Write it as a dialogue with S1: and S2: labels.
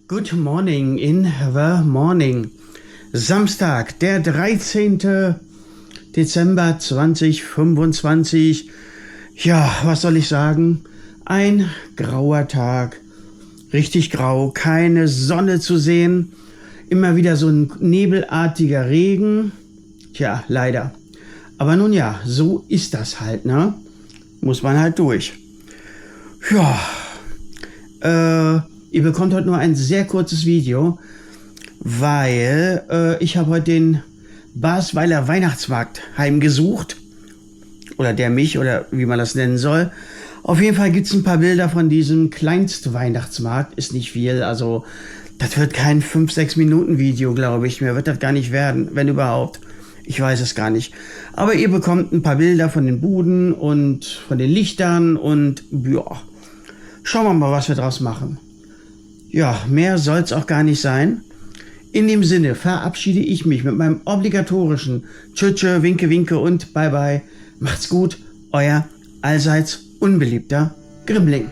S1: Good morning in the morning. Samstag, der 13. Dezember 2025. Ja, was soll ich sagen? Ein grauer Tag. Richtig grau, keine Sonne zu sehen. Immer wieder so ein nebelartiger Regen. Tja, leider. Aber nun ja, so ist das halt, ne? Muss man halt durch. Ja, ihr bekommt heute nur ein sehr kurzes Video, weil ich habe heute den Basweiler Weihnachtsmarkt heimgesucht. Oder der mich, oder wie man das nennen soll. Auf jeden Fall gibt es ein paar Bilder von diesem Kleinst-Weihnachtsmarkt. Ist nicht viel, also das wird kein 5-6 Minuten Video, glaube ich. Mehr wird das gar nicht werden, wenn überhaupt. Ich weiß es gar nicht. Aber ihr bekommt ein paar Bilder von den Buden und von den Lichtern und ja, schauen wir mal, was wir draus machen. Ja, mehr soll es auch gar nicht sein. In dem Sinne verabschiede ich mich mit meinem obligatorischen Tschö, Winke, Winke und Bye, Bye. Macht's gut, euer allseits unbeliebter Grimmling.